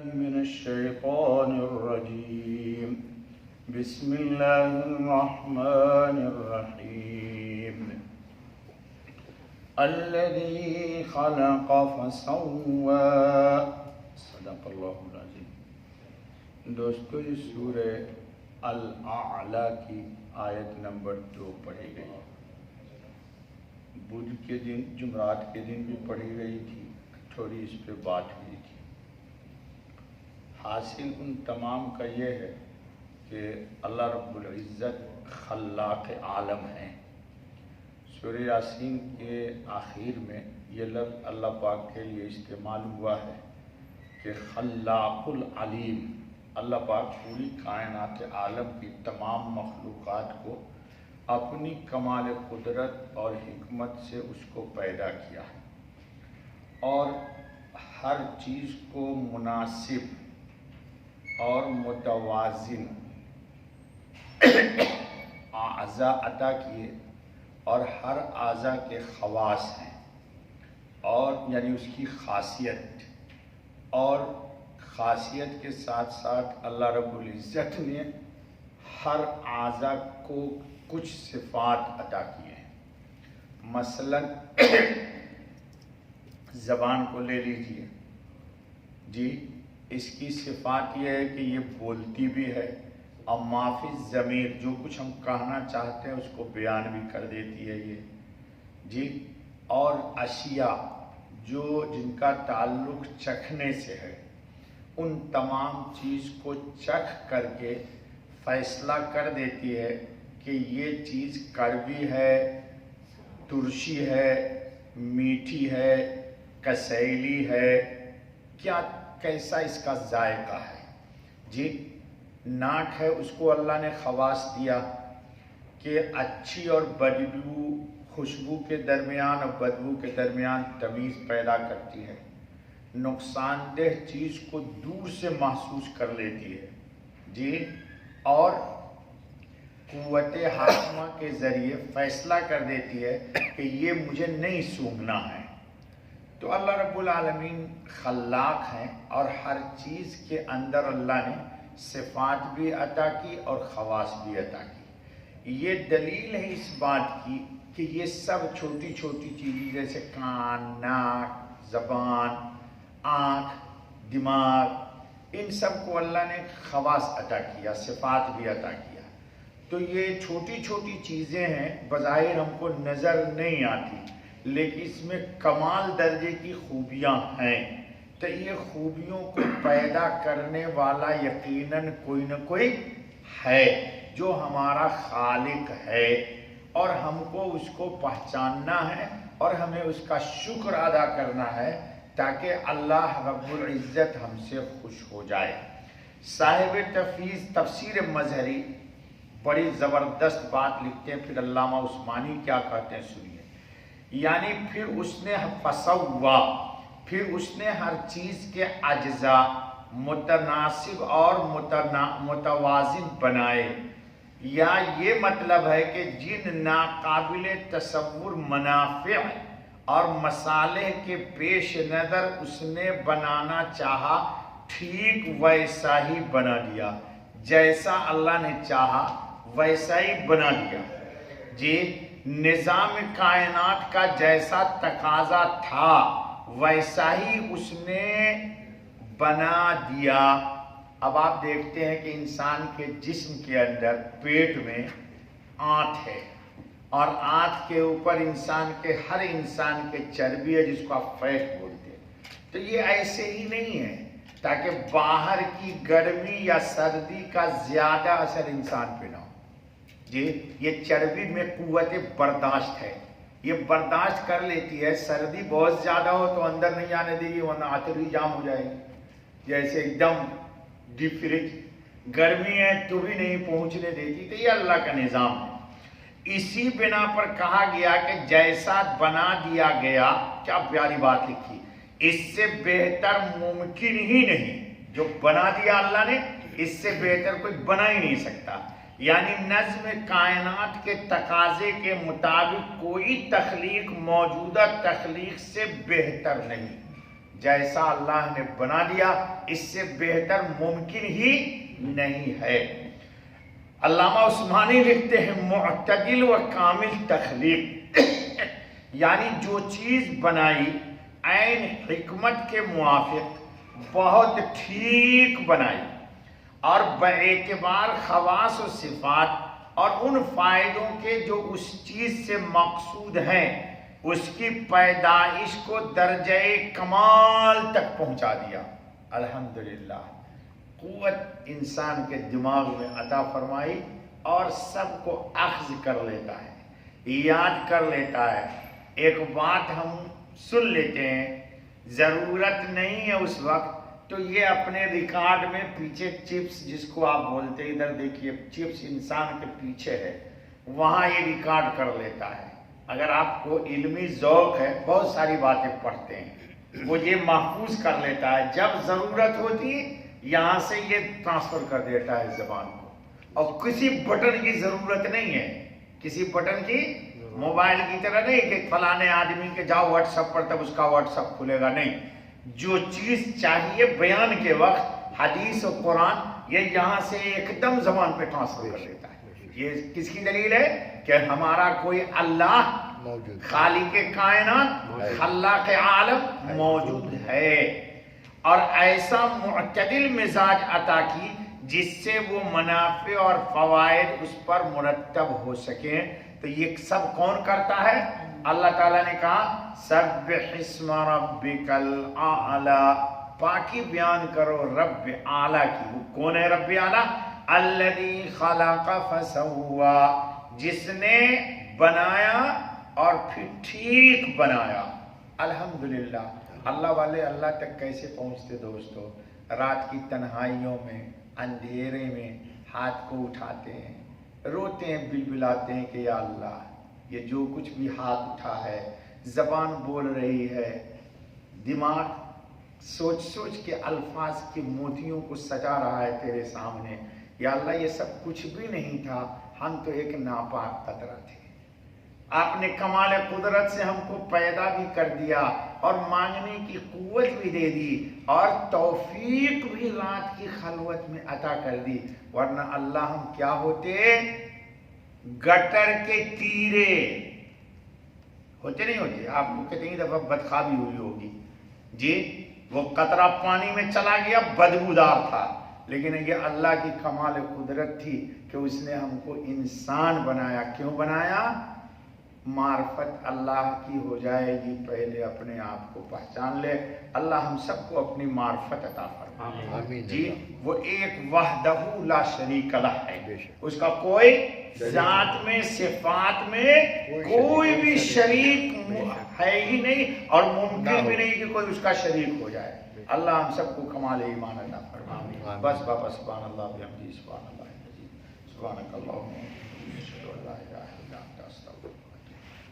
من الشيطان الرجيم بسم الله الرحمن الرحيم الذي خلق فسوى صدق اللہ العظیم۔ دوستو یہ سورہ الاعلیٰ کی آیت نمبر 2 پڑھی گئی، بدھ کے دن جمعرات کے دن بھی پڑھی گئی تھی، تھوڑی اس پہ بات ہوئی تھی۔ حاصل ان تمام کا یہ ہے کہ اللہ رب العزت خلاق عالم ہیں۔ سورہ یاسین کے آخر میں یہ لفظ اللہ پاک کے لیے استعمال ہوا ہے کہ خلاق العلیم، اللہ پاک پوری کائنات عالم کی تمام مخلوقات کو اپنی کمال قدرت اور حکمت سے اس کو پیدا کیا ہے اور ہر چیز کو مناسب اور متوازن اعضاء عطا کیے، اور ہر اعضاء کے خواص ہیں اور یعنی اس کی خاصیت، اور خاصیت کے ساتھ ساتھ اللہ رب العزت نے ہر اعضاء کو کچھ صفات عطا کیے ہیں۔ مثلا زبان کو لے لیجئے جی، اس کی صفات یہ ہے کہ یہ بولتی بھی ہے، اور معافی ضمیر جو کچھ ہم کہنا چاہتے ہیں اس کو بیان بھی کر دیتی ہے یہ جی، اور اشیاء جو جن کا تعلق چکھنے سے ہے، ان تمام چیز کو چکھ کر کے فیصلہ کر دیتی ہے کہ یہ چیز کڑوی ہے، ترشی ہے، میٹھی ہے، کسیلی ہے، کیا کیسا اس کا ذائقہ ہے جی۔ ناک ہے، اس کو اللہ نے خواص دیا کہ اچھی اور بدبو، خوشبو کے درمیان اور بدبو کے درمیان تمیز پیدا کرتی ہے، نقصان دہ چیز کو دور سے محسوس کر لیتی ہے جی، اور قوت حاکمہ کے ذریعے فیصلہ کر دیتی ہے کہ یہ مجھے نہیں سونگھنا ہے۔ تو اللہ رب العالمین خلاق ہیں اور ہر چیز کے اندر اللہ نے صفات بھی عطا کی اور خواص بھی عطا کی۔ یہ دلیل ہے اس بات کی کہ یہ سب چھوٹی چھوٹی چیزیں جیسے کان، ناک، زبان، آنکھ، دماغ، ان سب کو اللہ نے خواص عطا کیا، صفات بھی عطا کیا۔ تو یہ چھوٹی چھوٹی چیزیں ہیں، بظاہر ہم کو نظر نہیں آتی، لیکن اس میں کمال درجے کی خوبیاں ہیں۔ تو یہ خوبیوں کو پیدا کرنے والا یقیناً کوئی نہ کوئی ہے جو ہمارا خالق ہے، اور ہم کو اس کو پہچاننا ہے اور ہمیں اس کا شکر ادا کرنا ہے تاکہ اللہ رب العزت ہم سے خوش ہو جائے۔ صاحب تفسیر مظہری بڑی زبردست بات لکھتے ہیں، پھر علامہ عثمانی کیا کہتے ہیں سنیے، یعنی پھر اس نے فسوا، پھر اس نے ہر چیز کے اجزاء متناسب اور متوازن بنائے، یا یہ مطلب ہے کہ جن ناقابل تصور منافع اور مصالح کے پیش نظر اس نے بنانا چاہا، ٹھیک ویسا ہی بنا دیا، جیسا اللہ نے چاہا ویسا ہی بنا دیا جی۔ نظام کائنات کا جیسا تقاضا تھا ویسا ہی اس نے بنا دیا۔ اب آپ دیکھتے ہیں کہ انسان کے جسم کے اندر پیٹ میں آنت ہے، اور آنت کے اوپر ہر انسان کے چربی ہے جس کو آپ فیٹ بولتے ہیں۔ تو یہ ایسے ہی نہیں ہے تاکہ باہر کی گرمی یا سردی کا زیادہ اثر انسان پہ نہ ہو جی۔ یہ چربی میں قوت برداشت ہے، یہ برداشت کر لیتی ہے، سردی بہت زیادہ ہو تو اندر نہیں آنے دے گی ورنہ آتری جام ہو جائے گی، جیسے ایک دم ڈی فریج، گرمی ہے تو بھی نہیں پہنچنے دیتی۔ تو یہ اللہ کا نظام ہے۔ اسی بنا پر کہا گیا کہ جیسا بنا دیا گیا، کیا پیاری بات لکھی، اس سے بہتر ممکن ہی نہیں، جو بنا دیا اللہ نے اس سے بہتر کوئی بنا ہی نہیں سکتا۔ یعنی نظم کائنات کے تقاضے کے مطابق کوئی تخلیق موجودہ تخلیق سے بہتر نہیں جیسا اللہ نے بنا دیا اس سے بہتر ممکن ہی نہیں ہے۔ علامہ عثمانی لکھتے ہیں معتدل و کامل تخلیق یعنی جو چیز بنائی عین حکمت کے موافق بہت ٹھیک بنائی اور باعتبار خواص و صفات اور ان فائدوں کے جو اس چیز سے مقصود ہیں اس کی پیدائش کو درجہ کمال تک پہنچا دیا۔ الحمدللہ قوت انسان کے دماغ میں عطا فرمائی اور سب کو اخذ کر لیتا ہے، یاد کر لیتا ہے۔ ایک بات ہم سن لیتے ہیں، ضرورت نہیں ہے اس وقت تو یہ اپنے ریکارڈ میں پیچھے چپس جس کو آپ بولتے ہیں، ادھر دیکھیے چپس انسان کے پیچھے ہے، وہاں یہ ریکارڈ کر لیتا ہے۔ اگر آپ کو علمی ذوق ہے بہت ساری باتیں پڑھتے ہیں، وہ یہ محفوظ کر لیتا ہے، جب ضرورت ہوتی یہاں سے یہ ٹرانسفر کر دیتا ہے زبان کو، اور کسی بٹن کی ضرورت نہیں ہے، کسی بٹن کی موبائل کی طرح نہیں کہ فلانے آدمی کے جاؤ واٹس ایپ پر تب اس کا واٹس ایپ کھلے گا، نہیں، جو چیز چاہیے بیان کے وقت حدیث و قرآن یہ یہاں سے ایک دم زبان پہ ٹرانسفر کر دیتا ہے۔ یہ کس کی دلیل ہے کہ ہمارا کوئی اللہ خالق کائنات خلاق عالم موجود ہے، اور ایسا معتدل مزاج عطا کی جس سے وہ منافع اور فوائد اس پر مرتب ہو سکیں۔ تو یہ سب کون کرتا ہے؟ اللہ تعالیٰ نے کہا سبح اسم ربک الاعلی، پاکی بیان کرو رب اعلیٰ کی۔ وہ کون ہے رب اعلیٰ؟ الذی خلق فسوا، جس نے بنایا اور پھر ٹھیک بنایا۔ الحمدللہ اللہ والے اللہ تک کیسے پہنچتے دوستو؟ رات کی تنہائیوں میں اندھیرے میں ہاتھ کو اٹھاتے ہیں، روتے ہیں، بلبلاتے ہیں کہ یا اللہ یہ جو کچھ بھی ہاتھ اٹھا ہے، زبان بول رہی ہے، دماغ سوچ سوچ کے الفاظ کے موتیوں کو سجا رہا ہے تیرے سامنے، یا اللہ یہ سب کچھ بھی نہیں تھا، ہم تو ایک ناپاک قطرہ تھے، آپ نے کمال قدرت سے ہم کو پیدا بھی کر دیا اور مانگنے کی قوت بھی دے دی اور توفیق بھی رات کی خلوت میں عطا کر دی، ورنہ اللہ ہم کیا ہوتے؟ گٹر کے تیرے ہوتے نہیں ہوتے؟ آپ کو کتنی دفعہ بدخوابی ہوئی ہوگی جی، وہ قطرہ پانی میں چلا گیا بدبودار تھا، لیکن یہ اللہ کی کمال قدرت تھی کہ اس نے ہم کو انسان بنایا۔ کیوں بنایا؟ معرفت اللہ کی ہو جائے گی، پہلے اپنے آپ کو پہچان لے۔ اللہ ہم سب کو اپنی معرفت عطا فرمائے جی۔ وہ ایک وحدہ لا شریک لہ ہے، اس کا کوئی ذات میں صفات میں کوئی بھی شریک ہے ہی نہیں، اور ممکن بھی نہیں کہ کوئی اس کا شریک ہو جائے۔ اللہ ہم سب کو کمال ایمان عطا فرمائے۔ بس بابا سبحان اللہ بحمدہ سبحان اللہ العظیم سبحانک اللہم و بحمدک اشہد ان لا الہ الا انت استغفرک۔